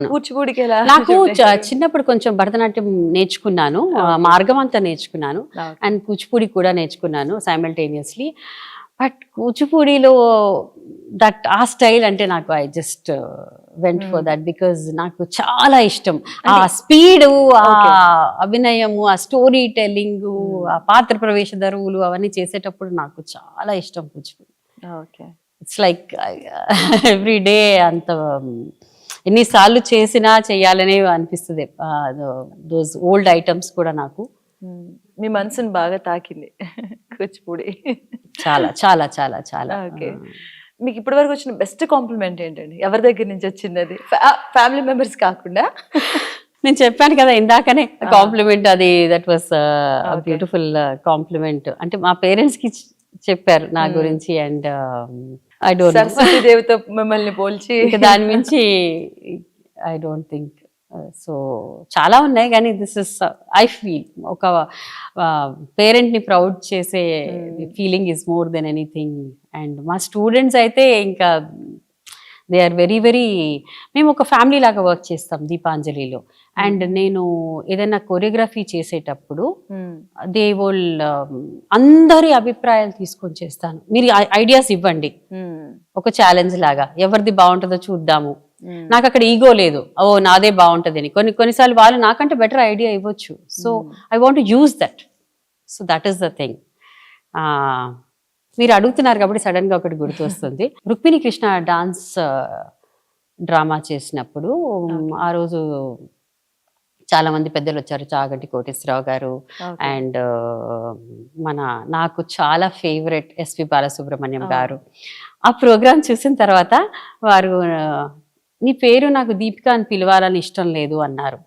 కూచిపూడికి ఎలా నాకు shift అయ్యారు? చిన్నప్పుడు కొంచెం భరతనాట్యం నేర్చుకున్నాను, Okay. మార్గం అంతా నేర్చుకున్నాను, Okay. అండ్ కూచిపూడి కూడా నేర్చుకున్నాను సైమల్టేనియస్లీ. బట్ కూచిపూడిలో ఆ స్టైల్ అంటే నాకు I just went for that because నాకు చాలా ఇష్టం. ఆ స్పీడు, ఆ Okay. అభినయము, ఆ స్టోరీ టెల్లింగ్, ఆ పాత్ర ప్రవేశ దరువులు అవన్నీ చేసేటప్పుడు నాకు చాలా ఇష్టం Kuchipudi. Okay. It's like every day అంత ఎన్నిసార్లు చేసినా చెయ్యాలనే అనిపిస్తుంది. దోస్ ఓల్డ్ ఐటమ్స్ కూడా నాకు మీ మనసుని బాగా తాకింది కూచిపూడి. చాలా చాలా చాలా చాలా. ఓకే. మీకు ఇప్పటి వరకు వచ్చిన బెస్ట్ కాంప్లిమెంట్ ఏంటండి? ఎవరి దగ్గర నుంచి వచ్చింది అది? ఫ్యామిలీ మెంబర్స్ కాకుండా? నేను చెప్పాను కదా ఇందాకనే కాంప్లిమెంట్, అది that was Okay. Beautiful compliment. అంటే మా పేరెంట్స్ కి చెప్పారు నా గురించి, and I don't know, Saraswati దేవితో మిమ్మల్ని పోల్చి ఇంకా దాని మించి ఐ డోంట్ థింక్. సో చాలా ఉన్నాయి, కానీ దిస్ ఇస్ ఐ ఫీల్ ఒక పేరెంట్ని ప్రౌడ్ చేసే feeling is more than anything. And మా స్టూడెంట్స్ అయితే ఇంకా దే ఆర్ వెరీ వెరీ, మేము ఒక ఫ్యామిలీ లాగా వర్క్ చేస్తాం దీపాంజలిలో. అండ్ నేను ఏదైనా కొరియోగ్రఫీ చేసేటప్పుడు దే విల్ అందరి అభిప్రాయాలు తీసుకొని చేస్తాను. మీరు ఐడియాస్ ఇవ్వండి, ఒక ఛాలెంజ్ లాగా ఎవరిది బాగుంటుందో చూద్దాము. నాకు అక్కడ ఈగో లేదు, ఓ నాదే బాగుంటుంది అని. కొన్నిసార్లు వాళ్ళు నాకంటే బెటర్ ఐడియా ఇవ్వచ్చు. So I want use that. So that is the thing. మీరు అడుగుతున్నారు కాబట్టి సడన్ గా ఒకటి గుర్తు వస్తుంది. రుక్మిణి కృష్ణ డాన్స్ డ్రామా చేసినప్పుడు ఆ రోజు చాలా మంది పెద్దలు వచ్చారు, చాగంటి కోటేశ్వరరావు గారు, అండ్ నాకు చాలా ఫేవరెట్ ఎస్పి బాలసుబ్రహ్మణ్యం గారు. ఆ ప్రోగ్రామ్ చూసిన తర్వాత వారు, నీ పేరు నాకు దీపిక అని పిలవాలని ఇష్టం లేదు అన్నారు.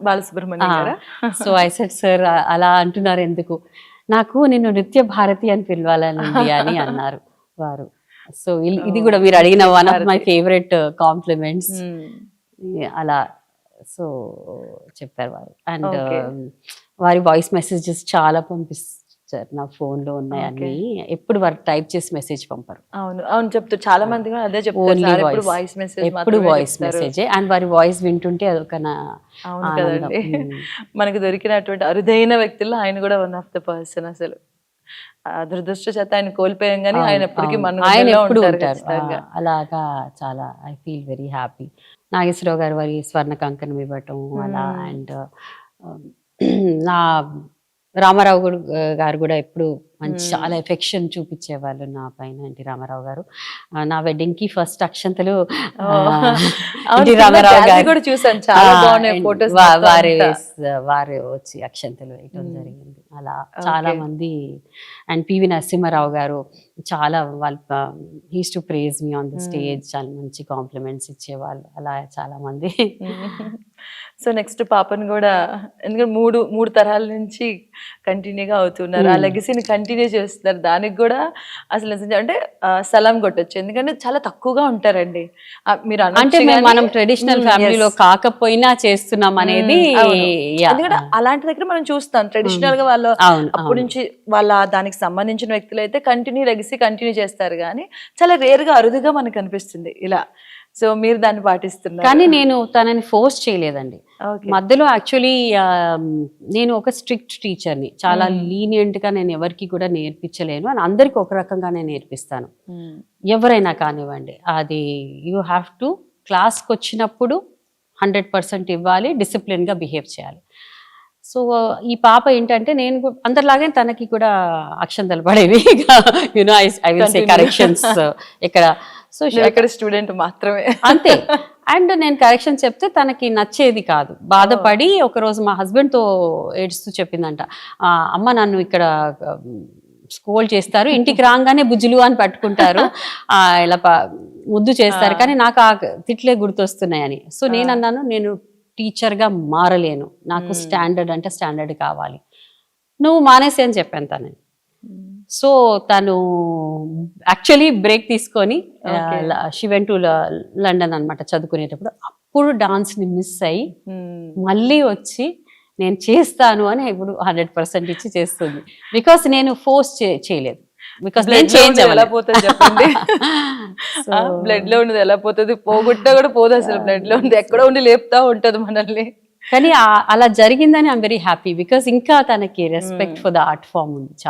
బాలసుబ్రహ్మణ్యం గారా? సో ఐ సెడ్, సార్ అలా అంటున్నారు ఎందుకు, నాకు నిన్ను నృత్య భారతి అని పిలవాలని అని అన్నారు వారు. సో ఇది కూడా మీరు అడిగిన one of my favourite compliments. అలా సో చెప్పారు వారు. అండ్ వారి వాయిస్ మెసేజెస్ చాలా పంపిస్తారు నా ఫోన్ లో ఉన్నాయని. ఎప్పుడు వారు టైప్ చేసి మెసేజ్ పంపరు. అవును అవును చెప్తారు చాలా మంది కూడా అదే చెప్తారు. ఓన్లీ ఎప్పుడు వాయిస్ మెసేజ్, ఎప్పుడు వాయిస్ మెసేజ్. అండ్ వారి వాయిస్ వింటుంటే అదొక అవును కదండి. మనకు దొరికినటువంటి అరుదైన వ్యక్తుల్లో ఆయన కూడా వన్ ఆఫ్ ద పర్సన్. అసలు దురదృష్ట చేత ఆయన కోల్పోయాం, కానీ ఆయన ఎప్పటికీ ఆయన ఎప్పుడు ఉంటారు ఉంటారు. ఖచ్చితంగా. అలాగా చాలా I feel very happy. Nageswara Rao గారు వారి స్వర్ణ కంకణం ఇవ్వటం అలా. అండ్ నా రామారావు గారు కూడా ఎప్పుడు మంచి చాలా ఎఫెక్షన్ చూపించేవాళ్ళు నా పైన. ఎన్టీ రామారావు గారు నా వెడ్డింగ్ కి ఫస్ట్ అక్షంతలు ఎన్టీ రామారావు గారు కూడా చూసాను, చాలా బాగున్నాయి ఫోటోస్. వారు వచ్చి అక్షంతలు వేయటం జరిగింది. అలా చాలా మంది. అండ్ పివి నరసింహారావు గారు చాలా వాళ్ళు he's to praise me on the stage, చాలా మంచి కాంప్లిమెంట్స్ ఇచ్చేవాళ్ళు. అలా చాలా మంది. సో నెక్స్ట్ పాపను కూడా, ఎందుకంటే మూడు తరాల నుంచి కంటిన్యూగా అవుతున్నారు, ఆ లెగసీని కంటిన్యూ చేస్తున్నారు. దానికి కూడా అసలు అంటే సలాం కొట్టొచ్చు, ఎందుకంటే చాలా తక్కువగా ఉంటారండి. మీరు అంటే మనం ట్రెడిషనల్ ఫ్యామిలీలో కాకపోయినా చేస్తున్నాం అనేది. ఎందుకంటే అలాంటి దగ్గర మనం చూస్తాం ట్రెడిషనల్ గా వాళ్ళు అప్పటి నుంచి వాళ్ళ దానికి సంబంధించిన వ్యక్తులు అయితే కంటిన్యూ చేస్తారు, కానీ చాలా రేర్ గా అరుదుగా మనకు అనిపిస్తుంది ఇలా. సో మీరు దాన్ని పాటిస్తున్నారు. కానీ నేను తనని ఫోర్స్ చేయలేదండి. మధ్యలో యాక్చువల్లీ నేను ఒక స్ట్రిక్ట్ టీచర్ని, చాలా లీనియంట్ గా నేను ఎవరికి కూడా నేర్పించలేను, అని అందరికి ఒక రకంగా నేను నేర్పిస్తాను. ఎవరైనా కానివ్వండి, అది యూ హ్యావ్ టు క్లాస్కి వచ్చినప్పుడు 100% ఇవ్వాలి, డిసిప్లిన్ గా బిహేవ్ చేయాలి. సో ఈ పాప ఏంటంటే, నేను అందరిలాగే తనకి కూడా అక్షంతలు పడేవి, you know I will say corrections ఇక్కడ. సో ఇక్కడ స్టూడెంట్ మాత్రమే అంతే. అండ్ నేను కరెక్షన్ చెప్తే తనకి నచ్చేది కాదు, బాధపడి ఒకరోజు మా హస్బెండ్ తో ఏడుస్తూ చెప్పిందంట, అమ్మ నన్ను ఇక్కడ స్కోల్ చేస్తారు, ఇంటికి రాగానే బుజ్జులు అని పట్టుకుంటారు, ఇలా ముద్దు చేస్తారు, కానీ నాకు ఆ తిట్లే గుర్తొస్తున్నాయని. సో నేను అన్నాను, నేను టీచర్గా మారలేను, నాకు స్టాండర్డ్ అంటే స్టాండర్డ్ కావాలి, నువ్వు మానేసి అని చెప్పాను తనని. సో తను యాక్చువల్లీ బ్రేక్ తీసుకొని షీ వెంట్ టు లండన్ అనమాట చదువుకునేటప్పుడు. అప్పుడు డాన్స్ని మిస్ అయ్యి మళ్ళీ వచ్చి నేను చేస్తాను అని ఇప్పుడు 100% ఇచ్చి చేస్తుంది. బికాస్ నేను ఫోర్స్ చేయలేదు. బికాస్ Blood నేను లో చేంజ్ ఉన్నది ఎలా పోతుంది చెప్పండి. బ్లడ్ లో ఉన్నది ఎలా పోతుంది, పోగొట్టా కూడా పోదు అసలు. బ్లడ్ లో ఉంది ఎక్కడో ఉండి లేపుతా ఉంటది మనల్ని. కానీ అలా జరిగిందని ఐఎమ్ వెరీ హ్యాపీ బికాస్ ఇంకా తనకి respect for the art form ఉంది చాలా.